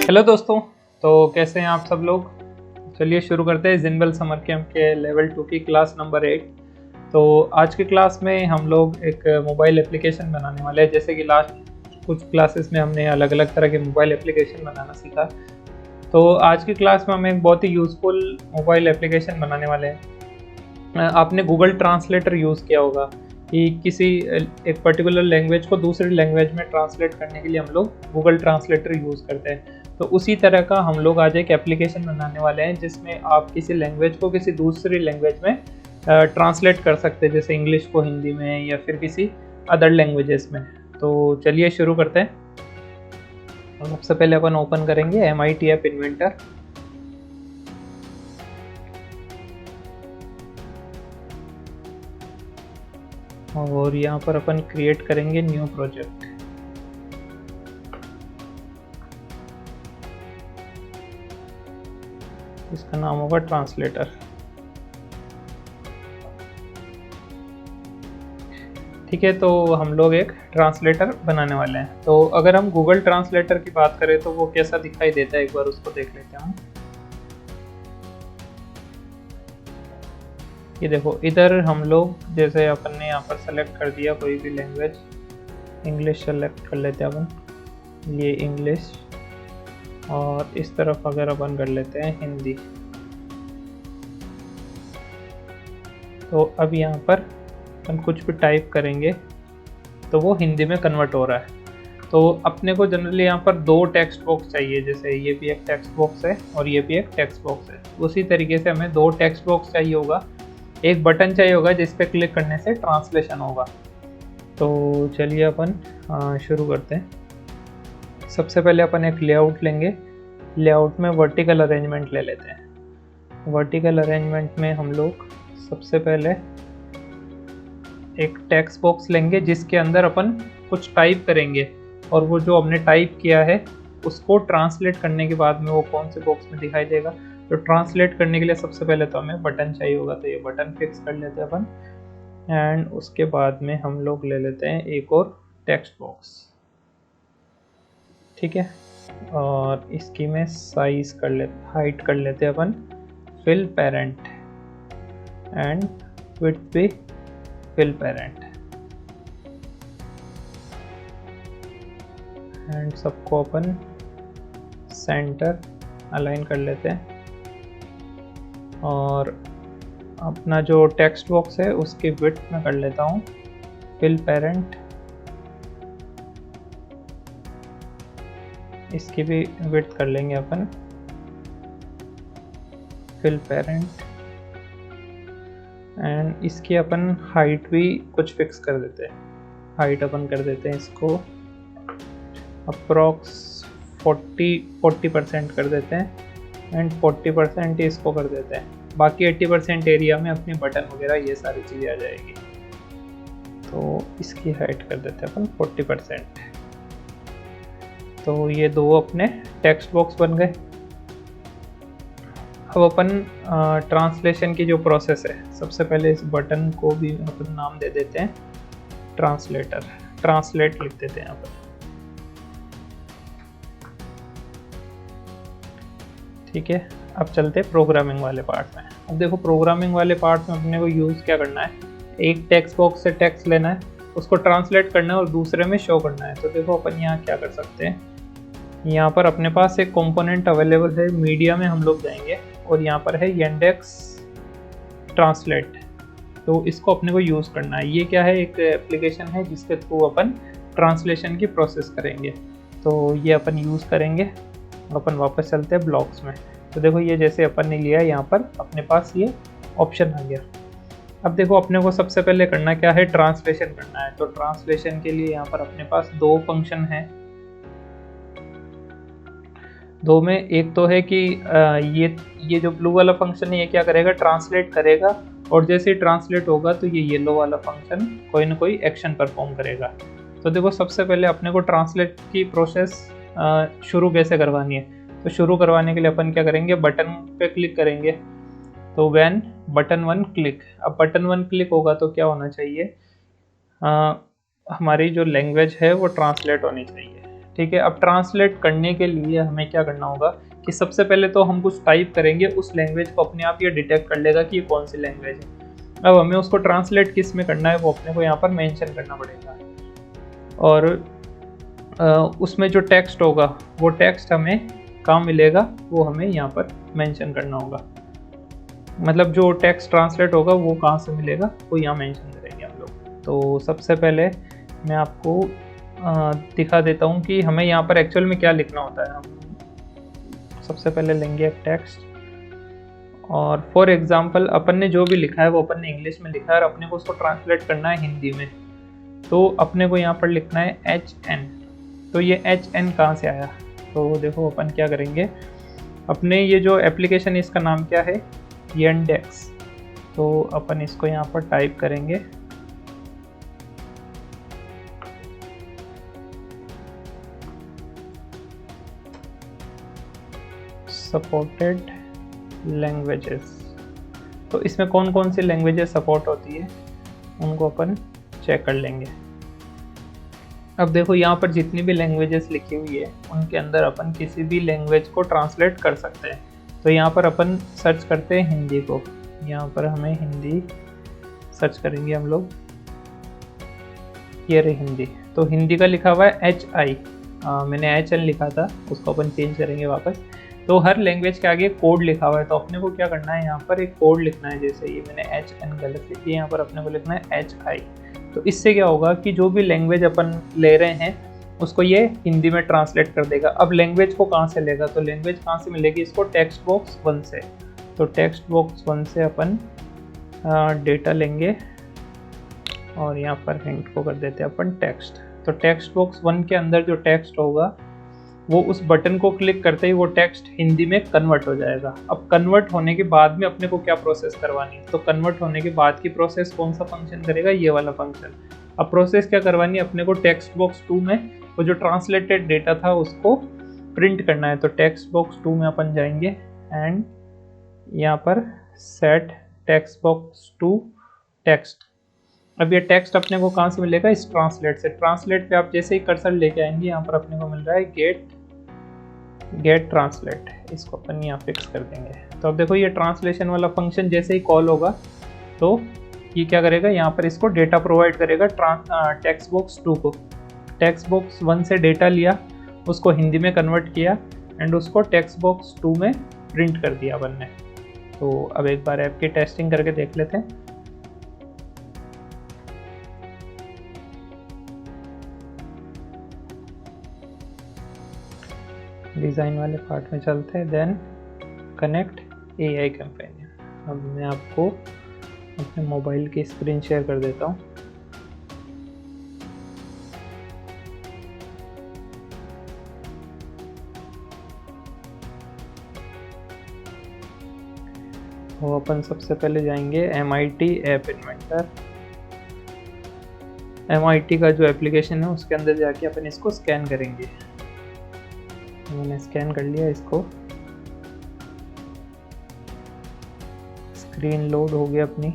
Hello दोस्तों। तो कैसे हैं आप सब लोग। चलिए शुरू करते हैं जिनबल समर कैंप के लेवल 2 की क्लास नंबर 8। तो आज की क्लास में हम लोग एक मोबाइल एप्लीकेशन बनाने वाले हैं। जैसे कि लास्ट कुछ क्लासेस में हमने अलग अलग तरह के मोबाइल एप्लीकेशन बनाना सीखा, तो आज की क्लास में हम एक बहुत ही यूज़फुल मोबाइल एप्लीकेशन बनाने वाले हैं। आपने गूगल ट्रांसलेटर यूज़ किया होगा कि किसी एक पर्टिकुलर लैंग्वेज को दूसरी लैंग्वेज में ट्रांसलेट करने के लिए हम लोग गूगल ट्रांसलेटर यूज़ करते हैं। तो उसी तरह का हम लोग आज एक एप्लीकेशन बनाने वाले हैं जिसमें आप किसी लैंग्वेज को किसी दूसरी लैंग्वेज में ट्रांसलेट कर सकते हैं, जैसे इंग्लिश को हिंदी में या फिर किसी अदर लैंग्वेजेस में। तो चलिए शुरू करते हैं। सबसे पहले अपन ओपन करेंगे MIT ऐप इन्वेंटर। और यहाँ पर अपन क्रिएट करेंगे न्यू प्रोजेक्ट। इसका नाम होगा ट्रांसलेटर। ठीक है, तो हम लोग एक ट्रांसलेटर बनाने वाले हैं। तो अगर हम गूगल ट्रांसलेटर की बात करें तो वो कैसा दिखाई देता है, एक बार उसको देख लेते हैं। ये देखो, इधर हम लोग जैसे अपन ने यहाँ पर सेलेक्ट कर दिया कोई भी लैंग्वेज, इंग्लिश सेलेक्ट कर लेते हैं अपन, ये इंग्लिश। और इस तरफ अगर अपन कर लेते हैं हिंदी, तो अब यहाँ पर अपन कुछ भी टाइप करेंगे तो वो हिंदी में कन्वर्ट हो रहा है। तो अपने को जनरली यहाँ पर दो टेक्स्ट बॉक्स चाहिए, जैसे ये भी एक टेक्स्ट बॉक्स है और ये भी एक टेक्स्ट बॉक्स है। उसी तरीके से हमें दो टेक्स्ट बॉक्स चाहिए होगा, एक बटन चाहिए होगा जिस पे क्लिक करने से ट्रांसलेशन होगा। तो चलिए अपन शुरू करते हैं। सबसे पहले अपन एक लेआउट लेंगे। लेआउट में वर्टिकल अरेंजमेंट ले लेते हैं। वर्टिकल अरेंजमेंट में हम लोग सबसे पहले एक टेक्स्ट बॉक्स लेंगे जिसके अंदर अपन कुछ टाइप करेंगे, और वो जो हमने टाइप किया है उसको ट्रांसलेट करने के बाद में वो कौन से बॉक्स में दिखाई देगा। तो ट्रांसलेट करने के लिए सबसे पहले तो हमें बटन चाहिए होगा, तो ये बटन फिक्स कर लेते हैं अपन। एंड उसके बाद में हम लोग ले लेते हैं एक और टेक्स्ट बॉक्स। ठीक है, और इसकी में साइज कर लेते, हाइट कर लेते हैं अपन फिल पेरेंट, एंड विड्थ भी फिल पेरेंट। एंड सबको अपन सेंटर अलाइन कर लेते हैं। और अपना जो टेक्स्ट बॉक्स है उसकी विड्थ में कर लेता हूँ फिल पेरेंट, इसकी भी विड्थ कर लेंगे अपन फिल पेरेंट। एंड इसकी अपन हाइट भी कुछ फिक्स कर देते हैं। हाइट अपन कर देते हैं इसको अप्रॉक्स 40% कर देते हैं, एंड 40% इसको कर देते हैं। बाकी 80% एरिया में अपने बटन वगैरह ये सारी चीज़ें आ जाएगी। तो इसकी हाइट कर देते हैं अपन 40%। तो ये दो अपने टेक्स्ट बॉक्स बन गए। अब अपन ट्रांसलेशन की जो प्रोसेस है, सबसे पहले इस बटन को भी अपन नाम दे देते हैं ट्रांसलेटर, ट्रांसलेट लिख देते हैं यहाँ पर। ठीक है, अब चलते हैं प्रोग्रामिंग वाले पार्ट में। अब देखो, प्रोग्रामिंग वाले पार्ट में अपने को यूज़ क्या करना है, एक टेक्स्ट बॉक्स से टेक्स्ट लेना है, उसको ट्रांसलेट करना है और दूसरे में शो करना है। तो देखो अपन यहाँ क्या कर सकते हैं, यहाँ पर अपने पास एक कंपोनेंट अवेलेबल है, मीडिया में हम लोग जाएंगे और यहाँ पर है Yandex ट्रांसलेट। तो इसको अपने को यूज़ करना है। ये क्या है, एक एप्लीकेशन है जिसके थ्रू अपन ट्रांसलेशन की प्रोसेस करेंगे। तो ये अपन यूज़ करेंगे। अपन वापस चलते हैं ब्लॉक्स में। तो देखो, ये जैसे अपन ने लिया, यहाँ पर अपने पास ये ऑप्शन आ गया। अब देखो, अपने को सबसे पहले करना क्या है, ट्रांसलेशन करना है। तो ट्रांसलेशन के लिए यहाँ पर अपने पास दो फंक्शन है। दो में एक तो है कि ये जो ब्लू वाला फंक्शन है ये क्या करेगा, ट्रांसलेट करेगा, और जैसे ही ट्रांसलेट होगा तो ये येलो वाला फंक्शन कोई ना कोई एक्शन परफॉर्म करेगा। तो देखो, सबसे पहले अपने को ट्रांसलेट की प्रोसेस शुरू कैसे करवानी है। तो शुरू करवाने के लिए अपन क्या करेंगे, बटन पे क्लिक करेंगे। तो व्हेन बटन 1 क्लिक, अब बटन 1 क्लिक होगा तो क्या होना चाहिए, हमारी जो लैंग्वेज है वो ट्रांसलेट होनी चाहिए। ठीक है। अब ट्रांसलेट करने के लिए हमें क्या करना होगा कि सबसे पहले तो हम कुछ टाइप करेंगे, उस लैंग्वेज को अपने आप ये डिटेक्ट कर लेगा कि ये कौन सी लैंग्वेज है। अब हमें उसको ट्रांसलेट किस में करना है वो अपने को यहाँ पर मेंशन करना पड़ेगा, और उसमें जो टेक्स्ट होगा वो टेक्स्ट हमें कहाँ मिलेगा वो हमें यहाँ पर मेंशन करना होगा। मतलब जो टेक्स्ट ट्रांसलेट होगा वो कहाँ से मिलेगा वो यहाँ मेंशन करेंगे हम लोग। तो सबसे पहले मैं आपको दिखा देता हूँ कि हमें यहाँ पर एक्चुअल में क्या लिखना होता है। हम सबसे पहले लेंगे एक टेक्स्ट, और फॉर एग्जांपल अपन ने जो भी लिखा है वो अपन ने इंग्लिश में लिखा है और अपने को उसको ट्रांसलेट करना है हिंदी में। तो अपने को यहाँ पर लिखना है HN। तो ये HN कहाँ से आया, तो देखो अपन क्या करेंगे, अपने ये जो एप्लीकेशन है इसका नाम क्या है, Yandex। तो अपन इसको यहाँ पर टाइप करेंगे सपोर्टेड लैंग्वेजेस। तो इसमें कौन कौन सी लैंग्वेजेस सपोर्ट होती है उनको अपन चेक कर लेंगे। अब देखो यहाँ पर जितनी भी लैंग्वेजेस लिखी हुई है उनके अंदर अपन किसी भी लैंग्वेज को ट्रांसलेट कर सकते हैं। तो यहाँ पर अपन सर्च करते हैं हिंदी को, यहाँ पर हमें हिंदी सर्च करेंगे हम लोग, ये रही हिंदी। तो हिंदी का लिखा हुआ है HI, मैंने HN लिखा था, उसको अपन चेंज करेंगे वापस। तो हर लैंग्वेज के आगे कोड लिखा हुआ है, तो अपने को क्या करना है, यहाँ पर एक कोड लिखना है। जैसे ये मैंने HN गलत लिखी है, यहाँ पर अपने को लिखना है HI। तो इससे क्या होगा कि जो भी लैंग्वेज अपन ले रहे हैं उसको ये हिंदी में ट्रांसलेट कर देगा। अब लैंग्वेज को कहाँ से लेगा, तो लैंग्वेज कहाँ से मिलेगी इसको, टेक्स्ट बॉक्स 1 से। तो टेक्स्ट बॉक्स 1 से अपन डेटा लेंगे और यहाँ पर हिंट को कर देते हैं अपन टेक्स्ट। तो टेक्स्ट बॉक्स 1 के अंदर जो टेक्स्ट होगा वो उस बटन को क्लिक करते ही वो टेक्स्ट हिंदी में कन्वर्ट हो जाएगा। अब कन्वर्ट होने के बाद में अपने को क्या प्रोसेस करवानी है, तो कन्वर्ट होने के बाद की प्रोसेस कौन सा फंक्शन करेगा, ये वाला फंक्शन। अब प्रोसेस क्या करवानी है अपने को, टेक्स्ट बॉक्स 2 में वो जो ट्रांसलेटेड डेटा था उसको प्रिंट करना है। तो टेक्स्ट बॉक्स 2 में अपन जाएंगे एंड यहाँ पर सेट टेक्स्ट बॉक्स 2 टेक्स्ट। अब ये टेक्स्ट अपने को कहाँ से मिलेगा, इस ट्रांसलेट से। ट्रांसलेट पे आप जैसे ही कर्सर लेके आएंगे यहाँ पर अपने को मिल रहा है गेट ट्रांसलेट, इसको अपन यहाँ फिक्स कर देंगे। तो अब देखो ये ट्रांसलेशन वाला फंक्शन जैसे ही कॉल होगा तो ये क्या करेगा, यहाँ पर इसको डेटा प्रोवाइड करेगा टेक्स्ट बॉक्स 2 को। टेक्स्ट बॉक्स 1 से डेटा लिया, उसको हिंदी में कन्वर्ट किया एंड उसको टेक्स्ट बॉक्स 2 में प्रिंट कर दिया अपन ने। तो अब एक बार ऐप की टेस्टिंग करके देख लेते हैं। डिज़ाइन वाले पार्ट में चलते हैं, देन कनेक्ट AI कंपेनियन। अब मैं आपको अपने मोबाइल की स्क्रीन शेयर कर देता हूँ। वो अपन सबसे पहले जाएंगे MIT ऐप इन्वेंटर। MIT का जो एप्लीकेशन है उसके अंदर जाके अपन इसको स्कैन करेंगे। मैंने स्कैन कर लिया इसको, स्क्रीन लोड हो गया अपनी,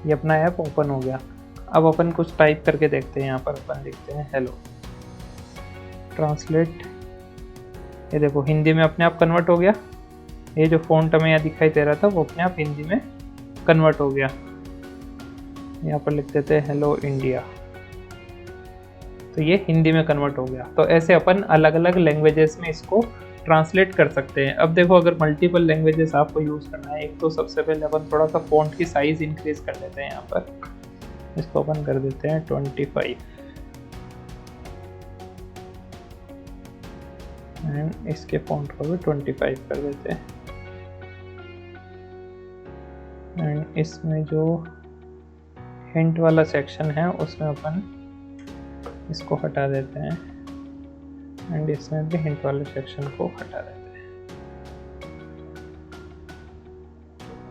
ये अपना ऐप ओपन हो गया। अब अपन कुछ टाइप करके देखते हैं। यहाँ पर अपन लिखते हैं हेलो ट्रांसलेट, ये देखो हिंदी में अपने आप कन्वर्ट हो गया। ये जो फॉन्ट हमें यहाँ दिखाई दे रहा था वो अपने आप हिंदी में कन्वर्ट हो गया। यहाँ पर लिख देते हैं हेलो इंडिया, तो ये हिंदी में कन्वर्ट हो गया। तो ऐसे अपन अलग अलग लैंग्वेजेस में इसको ट्रांसलेट कर सकते हैं। अब देखो अगर मल्टीपल लैंग्वेजेस आपको यूज़ करना है, एक तो सबसे पहले अपन थोड़ा सा फॉन्ट की साइज़ इंक्रीज कर लेते हैं। यहाँ पर इसको अपन कर देते हैं 25 एंड इसके फॉन्ट को भी 25 कर देते हैं। एंड इसमें जो हिंट वाला सेक्शन है उसमें अपन इसको हटा देते हैं एंड इसमें भी हिंट वाले सेक्शन को हटा देते हैं।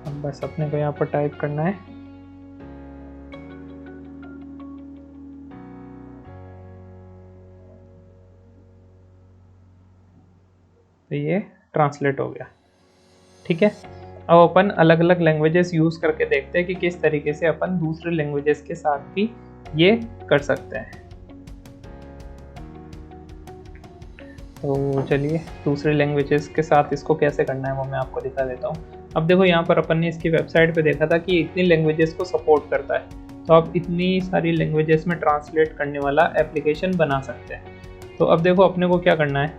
अब बस अपने को यहाँ पर टाइप करना है तो ये ट्रांसलेट हो गया। ठीक है, अब अपन अलग अलग लैंग्वेजेस यूज़ करके देखते हैं कि किस तरीके से अपन दूसरे लैंग्वेजेस के साथ भी ये कर सकते हैं। तो चलिए दूसरे लैंग्वेजेस के साथ इसको कैसे करना है वो मैं आपको दिखा देता हूँ। अब देखो यहाँ पर अपन ने इसकी वेबसाइट पे देखा था कि इतनी लैंग्वेजेस को सपोर्ट करता है, तो आप इतनी सारी लैंग्वेजेस में ट्रांसलेट करने वाला एप्लीकेशन बना सकते हैं। तो अब देखो अपने को क्या करना है,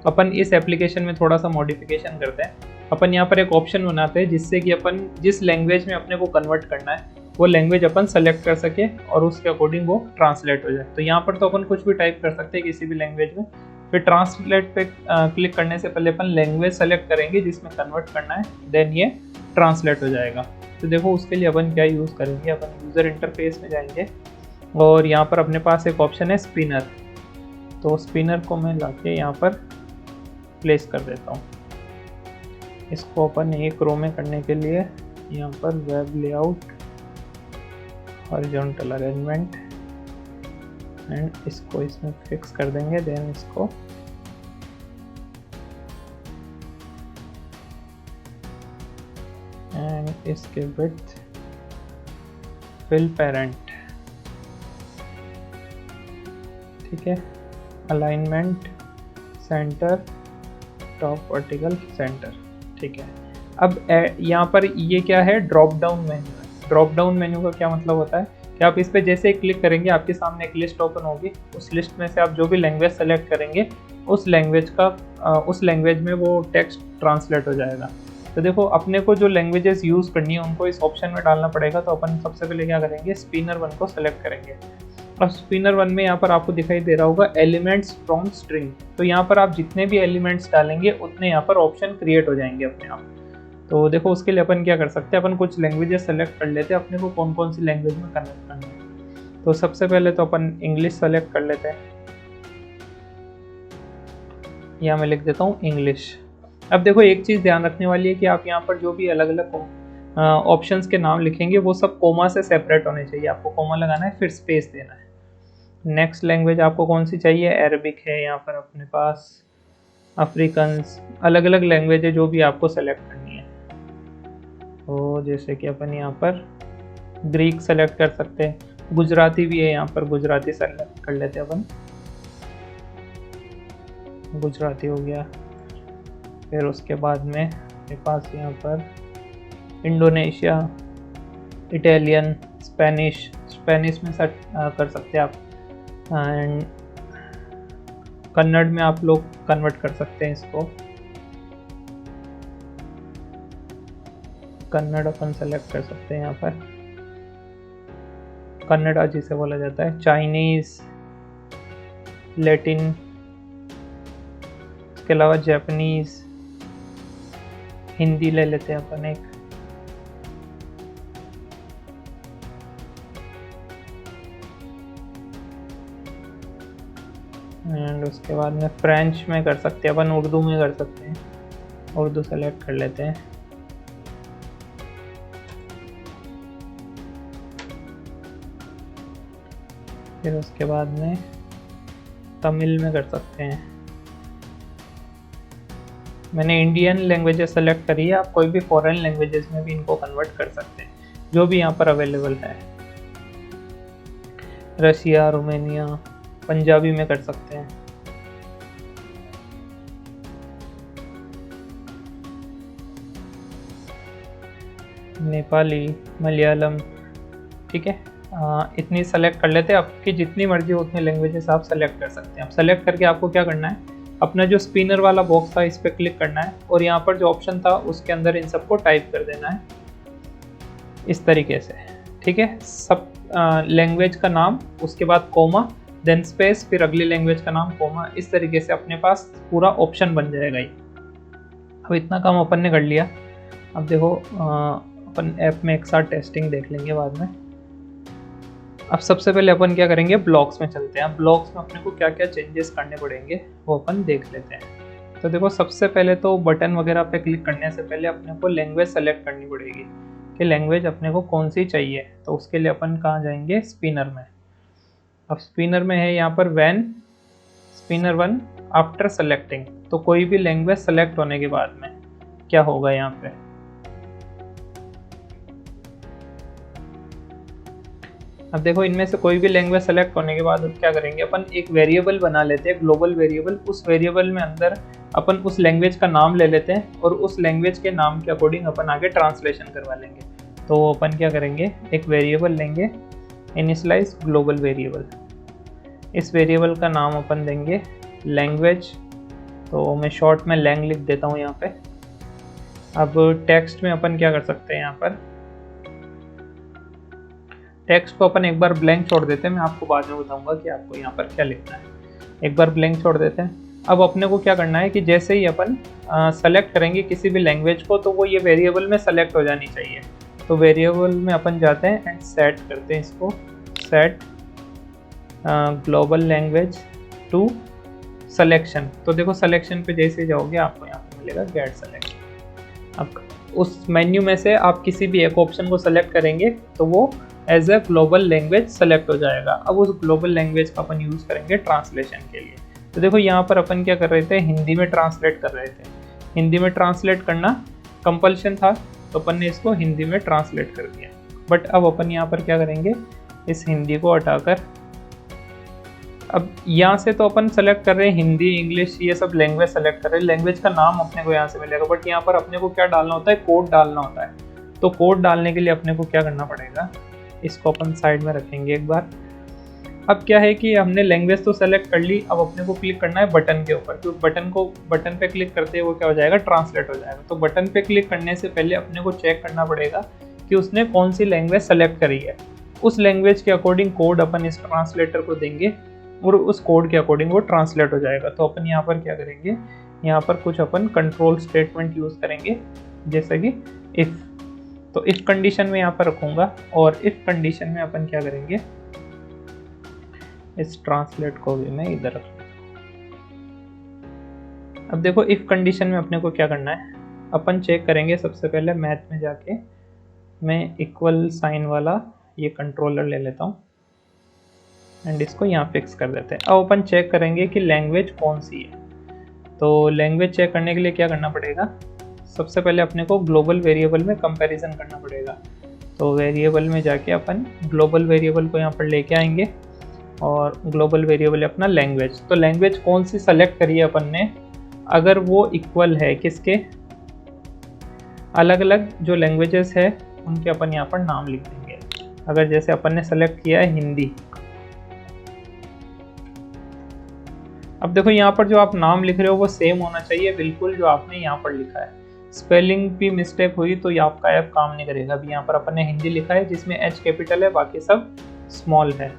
अपन इस एप्लीकेशन में थोड़ा सा मॉडिफिकेशन करते हैं। अपन यहाँ पर एक ऑप्शन बनाते हैं जिससे कि अपन जिस लैंग्वेज में अपने को कन्वर्ट करना है वो लैंग्वेज अपन सेलेक्ट कर सके और उसके अकॉर्डिंग वो ट्रांसलेट हो जाए। तो यहाँ पर तो अपन कुछ भी टाइप कर सकते हैं किसी भी लैंग्वेज में। फिर ट्रांसलेट पे क्लिक करने से पहले अपन लैंग्वेज सेलेक्ट करेंगे जिसमें कन्वर्ट करना है, देन ये ट्रांसलेट हो जाएगा। तो देखो उसके लिए अपन क्या यूज़ करेंगे, अपन यूज़र इंटरफेस में जाएंगे और यहाँ पर अपने पास एक ऑप्शन है स्पिनर। तो स्पिनर को मैं लाके यहाँ पर प्लेस कर देता हूँ। इसको अपन एक रो में करने के लिए यहाँ पर web layout, horizontal arrangement and इसको इसमें फिक्स कर देंगे। देन इसको एंड इसके विड्थ फिल पेरेंट, ठीक है, alignment centre, top vertical centre, ठीक है। अब यहाँ पर ये क्या है, ड्रॉप डाउन मेन्यू है। ड्रॉप डाउन मेन्यू का क्या मतलब होता है कि आप इस पर जैसे ही क्लिक करेंगे आपके सामने एक लिस्ट ओपन होगी। उस लिस्ट में से आप जो भी लैंग्वेज सेलेक्ट करेंगे उस लैंग्वेज में वो टेक्स्ट ट्रांसलेट हो जाएगा। तो देखो अपने को जो लैंग्वेजेस यूज़ करनी है उनको इस ऑप्शन में डालना पड़ेगा। तो अपन सबसे पहले क्या करेंगे, स्पिनर 1 को सेलेक्ट करेंगे। अब स्पिनर 1 में यहाँ पर आपको दिखाई दे रहा होगा एलिमेंट्स फ्रॉम स्ट्रिंग। तो यहाँ पर आप जितने भी एलिमेंट्स डालेंगे उतने यहाँ पर ऑप्शन क्रिएट हो जाएंगे अपने आप। तो देखो उसके लिए अपन क्या कर सकते हैं, अपन कुछ लैंग्वेजेस सेलेक्ट कर लेते हैं अपने को कौन कौन सी लैंग्वेज में कन्वर्ट करना है। तो सबसे पहले तो अपन इंग्लिश सेलेक्ट कर लेते हैं। यहाँ मैं लिख देता हूँ इंग्लिश। अब देखो एक चीज़ ध्यान रखने वाली है कि आप यहाँ पर जो भी अलग अलग ऑप्शंस के नाम लिखेंगे वो सब कोमा से सेपरेट होने चाहिए। आपको कोमा लगाना है फिर स्पेस देना है। नेक्स्ट लैंग्वेज आपको कौन सी चाहिए, अरबिक है यहाँ पर अपने पास, अफ्रीकन्स, अलग अलग लैंग्वेज है जो भी आपको सेलेक्ट करनी है। तो जैसे कि अपन यहाँ पर ग्रीक सेलेक्ट कर सकते हैं, गुजराती भी है यहाँ पर, गुजराती सेलेक्ट कर लेते हैं अपन, गुजराती हो गया। फिर उसके बाद में मेरे पास यहाँ पर इंडोनेशिया, इटालियन, स्पेनिश में सर्च कर सकते हैं आप, एंड कन्नड़ में आप लोग कन्वर्ट कर सकते हैं इसको, कन्नड़ अपन सेलेक्ट कर सकते हैं यहाँ पर, कन्नड़ा जिसे बोला जाता है, चाइनीज़, लैटिन, इसके अलावा जापानीज़, हिंदी ले लेते हैं अपन एक, एंड उसके बाद में फ्रेंच में कर सकते हैं अपन, उर्दू में कर सकते हैं, उर्दू सेलेक्ट कर लेते हैं। फिर उसके बाद में तमिल में कर सकते हैं। मैंने इंडियन लैंग्वेजेस सेलेक्ट करी है, आप कोई भी फॉरेन लैंग्वेजेस में भी इनको कन्वर्ट कर सकते हैं जो भी यहाँ पर अवेलेबल है। रशिया, रोमानिया, पंजाबी में कर सकते हैं। नेपाली, मलयालम, ठीक है। इतनी सेलेक्ट कर लेते हैं। आपकी जितनी मर्जी हो उतनी लैंग्वेजेस आप सेलेक्ट कर सकते हैं। अब सेलेक्ट करके आपको क्या करना है, अपना जो स्पिनर वाला बॉक्स था इस पर क्लिक करना है और यहाँ पर जो ऑप्शन था उसके अंदर इन सबको टाइप कर देना है इस तरीके से, ठीक है। सब लैंग्वेज का नाम, उसके बाद कोमा, देन स्पेस, फिर अगली लैंग्वेज का नाम, कोमा, इस तरीके से अपने पास पूरा ऑप्शन बन जाएगा ये। अब इतना काम अपन ने कर लिया। अब देखो अपन ऐप में एक साथ टेस्टिंग देख लेंगे बाद में। अब सबसे पहले अपन क्या करेंगे, ब्लॉक्स में चलते हैं। ब्लॉक्स में अपने को क्या क्या चेंजेस करने पड़ेंगे वो अपन देख लेते हैं। तो देखो सबसे पहले तो बटन वगैरह पे क्लिक करने से पहले अपने को लैंग्वेज सेलेक्ट करनी पड़ेगी कि लैंग्वेज अपने को कौन सी चाहिए। तो उसके लिए अपन कहाँ जाएंगे, स्पिनर में। अब स्पिनर में है यहाँ पर व्हेन स्पिनर 1 आफ्टर सेलेक्टिंग। तो कोई भी लैंग्वेज सेलेक्ट होने के बाद में क्या होगा, यहाँ पे अब देखो इनमें से कोई भी लैंग्वेज सेलेक्ट होने के बाद क्या करेंगे, अपन एक वेरिएबल बना लेते हैं, ग्लोबल वेरिएबल। उस वेरिएबल में अंदर अपन उस लैंग्वेज का नाम ले लेते हैं और उस लैंग्वेज के नाम के अकॉर्डिंग अपन आगे ट्रांसलेशन करवा लेंगे। तो अपन क्या करेंगे, एक वेरिएबल लेंगे, इनिशियलाइज ग्लोबल वेरिएबल। इस वेरिएबल का नाम अपन देंगे लैंग्वेज, तो मैं शॉर्ट में लैंग लिख देता हूँ यहाँ पे। अब टेक्स्ट में अपन क्या कर सकते हैं, यहाँ पर टेक्स्ट को अपन एक बार ब्लैंक छोड़ देते हैं। मैं आपको बाद में बताऊंगा कि आपको यहाँ पर क्या लिखना है। एक बार ब्लैंक छोड़ देते हैं। अब अपने को क्या करना है कि जैसे ही अपन सेलेक्ट करेंगे किसी भी लैंग्वेज को, तो वो ये वेरिएबल में सेलेक्ट हो जानी चाहिए। तो वेरिएबल में अपन जाते हैं एंड सेट करते हैं इसको, set global language to selection. तो देखो सिलेक्शन पे जैसे जाओगे आपको यहाँ पे मिलेगा गेट सिलेक्शन। अब उस मेन्यू में से आप किसी भी एक ऑप्शन को सेलेक्ट करेंगे तो वो as a global language select हो जाएगा। अब उस ग्लोबल लैंग्वेज का अपन यूज़ करेंगे ट्रांसलेशन के लिए। तो देखो यहाँ पर अपन क्या कर रहे थे, हिंदी में ट्रांसलेट कर रहे थे। हिंदी में ट्रांसलेट करना कंपल्शन था, तो अपन ने इसको हिंदी में ट्रांसलेट कर दिया। बट अब अपन यहाँ पर क्या करेंगे, इस हिंदी को हटाकर, अब यहाँ से तो अपन सेलेक्ट कर रहे हैं हिंदी, इंग्लिश, ये सब लैंग्वेज सेलेक्ट कर रहे हैं। लैंग्वेज का नाम अपने को यहाँ से मिलेगा, बट यहाँ पर अपने को क्या डालना होता है, कोड डालना होता है। तो कोड डालने के लिए अपने को क्या करना पड़ेगा, इसको अपन साइड में रखेंगे एक बार। अब क्या है कि हमने लैंग्वेज तो सेलेक्ट कर ली, अब अपने को क्लिक करना है बटन के ऊपर। तो बटन पे क्लिक करते हुए क्या हो जाएगा, ट्रांसलेट हो जाएगा। तो बटन पे क्लिक करने से पहले अपने को चेक करना पड़ेगा कि उसने कौन सी लैंग्वेज सेलेक्ट करी है। उस लैंग्वेज के अकॉर्डिंग कोड अपन इस ट्रांसलेटर को देंगे और उस कोड के अकॉर्डिंग वो ट्रांसलेट हो जाएगा। तो अपन यहाँ पर क्या करेंगे, यहाँ पर कुछ अपन कंट्रोल स्टेटमेंट यूज़ करेंगे, जैसे कि इफ़। तो इफ़ कंडीशन में यहाँ पर रखूँगा और इफ़ कंडीशन में अपन क्या करेंगे, इस ट्रांसलेट को भी मैं इधर रखूँगा। अब देखो इफ़ कंडीशन में अपने को क्या करना है, अपन चेक करेंगे सबसे पहले मैथ में जाके, मैं इक्वल साइन वाला ये कंट्रोलर ले लेता हूँ एंड इसको यहाँ फिक्स कर देते हैं। अब अपन चेक करेंगे कि लैंग्वेज कौन सी है। तो लैंग्वेज चेक करने के लिए क्या करना पड़ेगा, सबसे पहले अपने को ग्लोबल वेरिएबल में कंपैरिजन करना पड़ेगा। तो वेरिएबल में जाके अपन ग्लोबल वेरिएबल को यहाँ पर लेके आएंगे और ग्लोबल वेरिएबल है अपना लैंग्वेज। तो लैंग्वेज कौन सी सेलेक्ट करी है अपन ने, अगर वो इक्वल है किसके, अलग अलग जो लैंग्वेजेस है उनके अपन यहाँ पर नाम लिख देंगे। अगर जैसे अपन ने सेलेक्ट किया है हिंदी, अब देखो यहाँ पर जो आप नाम लिख रहे हो वो सेम होना चाहिए बिल्कुल जो आपने यहाँ पर लिखा है। स्पेलिंग भी मिस्टेक हुई तो ये आपका ऐप काम नहीं करेगा। अभी यहाँ पर अपन ने हिंदी लिखा है जिसमें एच कैपिटल है, बाकी सब स्मॉल है,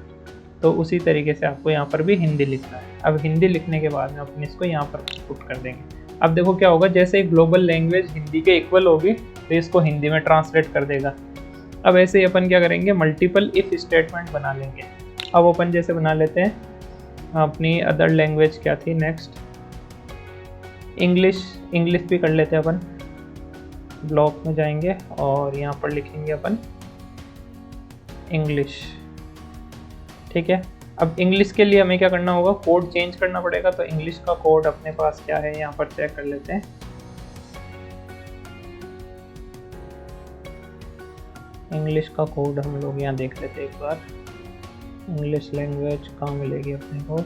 तो उसी तरीके से आपको यहाँ पर भी हिंदी लिखना है। अब हिंदी लिखने के बाद में अपन इसको यहाँ पर पुट कर देंगे। अब देखो क्या होगा, जैसे ही ग्लोबल लैंग्वेज हिंदी के इक्वल होगी तो इसको हिंदी में ट्रांसलेट कर देगा। अब ऐसे ही अपन क्या करेंगे, मल्टीपल इफ स्टेटमेंट बना लेंगे। अब अपन जैसे बना लेते हैं अपनी अदर लैंग्वेज क्या थी नेक्स्ट, इंग्लिश भी कर लेते हैं अपन। ब्लॉक में जाएंगे और यहाँ पर लिखेंगे अपन इंग्लिश, ठीक है। अब इंग्लिश के लिए हमें क्या करना होगा, कोड चेंज करना पड़ेगा। तो इंग्लिश का कोड अपने पास क्या है यहाँ पर चेक कर लेते हैं। इंग्लिश का कोड हम लोग यहाँ देख लेते हैं एक बार। इंग्लिश लैंग्वेज कहाँ मिलेगी अपने को,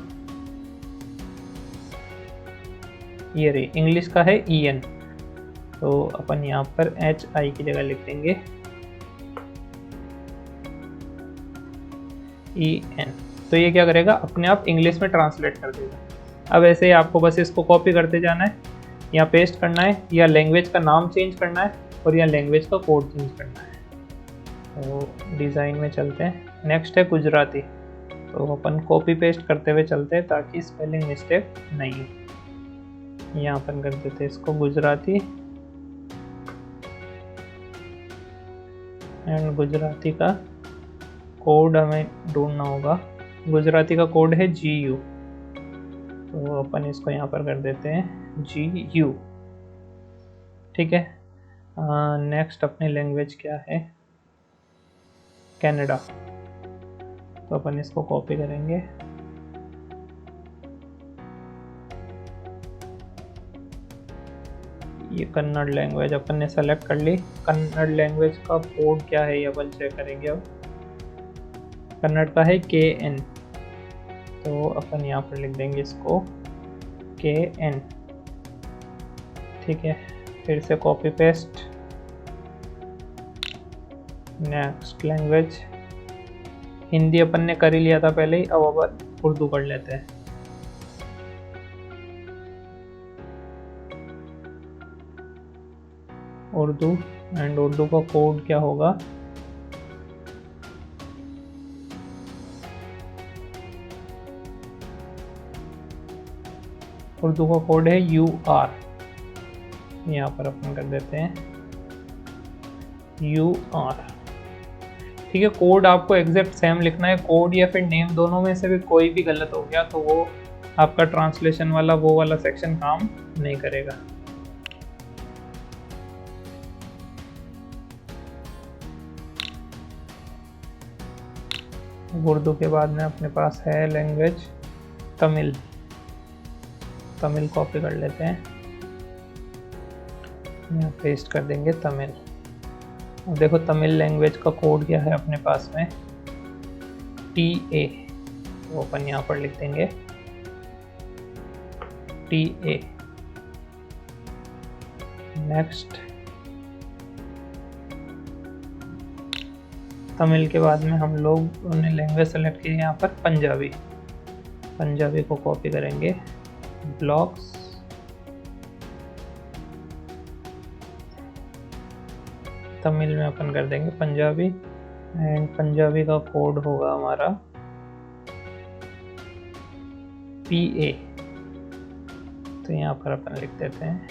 ये रही, इंग्लिश का है EN। तो अपन यहाँ पर HI की जगह लिख देंगे EN। तो ये क्या करेगा, अपने आप इंग्लिश में ट्रांसलेट कर देगा। अब ऐसे ही आपको बस इसको कॉपी करते जाना है, या पेस्ट करना है, या लैंग्वेज का नाम चेंज करना है, और या लैंग्वेज का कोड चेंज करना है। तो डिज़ाइन में चलते हैं, नेक्स्ट है गुजराती। तो अपन कॉपी पेस्ट करते हुए चलते हैं ताकि स्पेलिंग मिस्टेक नहीं हो। यहाँ अपन कर देते हैं इसको गुजराती, एंड गुजराती का कोड हमें ढूंढना होगा। गुजराती का कोड है GU, तो अपन इसको यहाँ पर कर देते हैं GU, ठीक है। नेक्स्ट अपनी लैंग्वेज क्या है, कनाडा। तो अपन इसको कॉपी करेंगे, ये कन्नड़ लैंग्वेज अपन ने सेलेक्ट कर ली। कन्नड़ लैंग्वेज का कोड क्या है ये अपन चेक करेंगे। अब कन्नड़ का है KN, तो अपन यहाँ पर लिख देंगे इसको KN। ठीक है, फिर से copy paste. Next language, Hindi अपन ने कर ही लिया था पहले ही, अब अपन उर्दू कर लेते हैं। उर्दू, एंड उर्दू का कोड क्या होगा? उर्दू का कोड है UR, यहाँ पर अपन कर देते हैं UR। ठीक है, कोड आपको एग्जैक्ट सेम लिखना है, कोड या फिर नेम दोनों में से भी कोई भी गलत हो गया तो वो आपका ट्रांसलेशन वाला वो वाला सेक्शन काम नहीं करेगा। उर्दू के बाद में अपने पास है लैंग्वेज तमिल। तमिल कॉपी कर लेते हैं, यहाँ पेस्ट कर देंगे तमिल। अब देखो तमिल लैंग्वेज का कोड क्या है अपने पास में, TA, तो अपन यहाँ पर लिख देंगे TA। नेक्स्ट, तमिल के बाद में हम लोग उन्हें लैंग्वेज सेलेक्ट की यहाँ पर पंजाबी। पंजाबी को कॉपी करेंगे, ब्लॉक्स, तमिल में अपन कर देंगे पंजाबी, एंड पंजाबी का कोड होगा हमारा PA, तो यहाँ पर अपन लिख देते हैं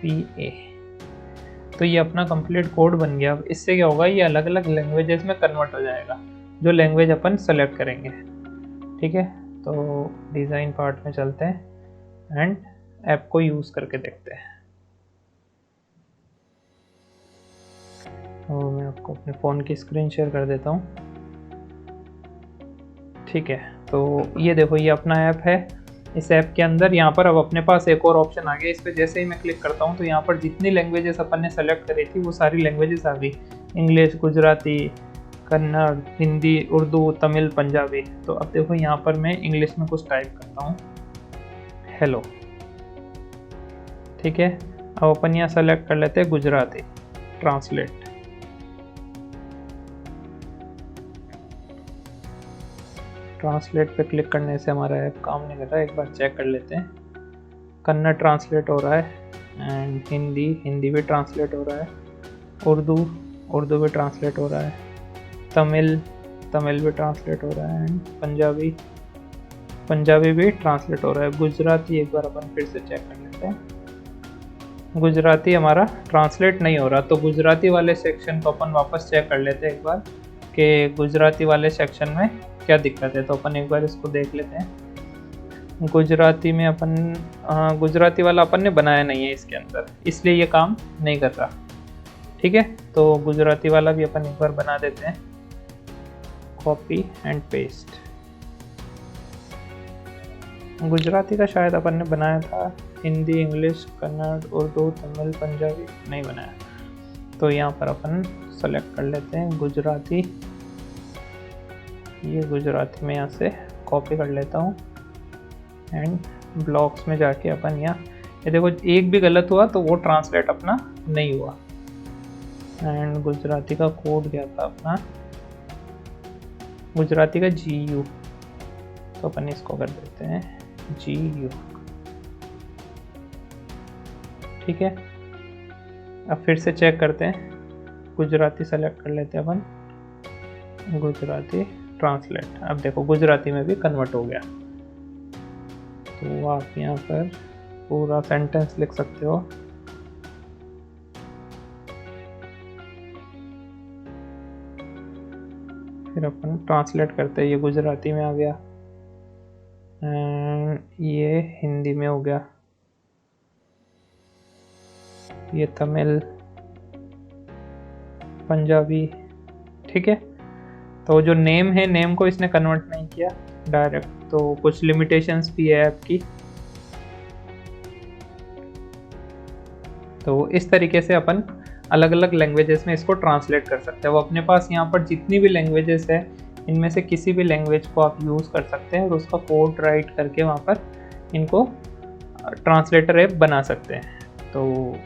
PA। तो ये अपना कंप्लीट कोड बन गया। अब इससे क्या होगा, ये अलग अलग लैंग्वेजेस में कन्वर्ट हो जाएगा जो लैंग्वेज अपन सेलेक्ट करेंगे। ठीक है, तो डिज़ाइन पार्ट में चलते हैं एंड ऐप को यूज़ करके देखते हैं। तो मैं आपको अपने फ़ोन की स्क्रीन शेयर कर देता हूँ। ठीक है, तो ये देखो ये अपना ऐप है। इस ऐप के अंदर यहाँ पर अब अपने पास एक और ऑप्शन आ गया। इस पर जैसे ही मैं क्लिक करता हूँ तो यहाँ पर जितनी लैंग्वेजेस अपन ने सेलेक्ट करी थी वो सारी लैंग्वेजेस आ गई, इंग्लिश, गुजराती, कन्नड़, हिंदी, उर्दू, तमिल, पंजाबी। तो अब देखो यहाँ पर मैं इंग्लिश में कुछ टाइप करता हूँ, हेलो। ठीक है, अब अपन यहाँ सेलेक्ट कर लेते हैं गुजराती, ट्रांसलेट। ट्रांसलेट पे क्लिक करने से हमारा ऐप काम नहीं कर रहा है, एक बार चेक कर लेते हैं। कन्नड़ ट्रांसलेट हो रहा है, एंड हिंदी भी ट्रांसलेट हो रहा है, उर्दू भी ट्रांसलेट हो रहा है, तमिल भी ट्रांसलेट हो रहा है, एंड पंजाबी भी ट्रांसलेट हो रहा है। गुजराती एक बार अपन फिर से चेक कर लेते हैं। गुजराती हमारा ट्रांसलेट नहीं हो रहा, तो गुजराती वाले सेक्शन को अपन वापस चेक कर लेते हैं एक बार कि गुजराती वाले सेक्शन में क्या दिक्कत है। तो अपन एक बार इसको देख लेते हैं। गुजराती में गुजराती वाला अपन ने बनाया नहीं है इसके अंदर, इसलिए ये काम नहीं कर रहा। ठीक है, तो गुजराती वाला भी अपन एक बार बना देते हैं, कॉपी एंड पेस्ट। गुजराती का शायद अपन ने बनाया था, हिंदी, इंग्लिश, कन्नड़, उर्दू, तमिल, पंजाबी नहीं बनाया। तो यहाँ पर अपन सेलेक्ट कर लेते हैं गुजराती। ये गुजराती में यहाँ से कॉपी कर लेता हूँ एंड ब्लॉक्स में जाके अपन यहाँ, ये देखो एक भी गलत हुआ तो वो ट्रांसलेट अपना नहीं हुआ। एंड गुजराती का कोड क्या था अपना, गुजराती का GU, तो अपन इसको कर देते हैं GU। ठीक है, अब फिर से चेक करते हैं, गुजराती सेलेक्ट कर लेते हैं अपन, गुजराती ट्रांसलेट। अब देखो गुजराती में भी कन्वर्ट हो गया। तो आप यहाँ पर पूरा सेंटेंस लिख सकते हो। फिर अपन ट्रांसलेट करते हैं, ये गुजराती में आ गया, ये हिंदी में हो गया, ये तमिल, पंजाबी। ठीक है, तो जो नेम है, नेम को इसने कन्वर्ट नहीं किया डायरेक्ट, तो कुछ लिमिटेशंस भी है ऐप की। तो इस तरीके से अपन अलग अलग लैंग्वेजेस में इसको ट्रांसलेट कर सकते हैं। वो अपने पास यहाँ पर जितनी भी लैंग्वेजेस है इनमें से किसी भी लैंग्वेज को आप यूज़ कर सकते हैं और उसका कोड राइट करके वहाँ पर इनको ट्रांसलेटर ऐप बना सकते हैं। तो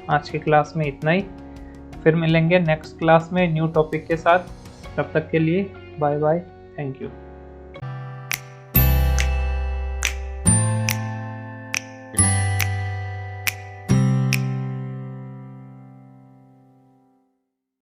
आज की क्लास में इतना ही, फिर मिलेंगे नेक्स्ट क्लास में न्यू टॉपिक के साथ। तब तक के लिए बाय बाय, थैंक यू।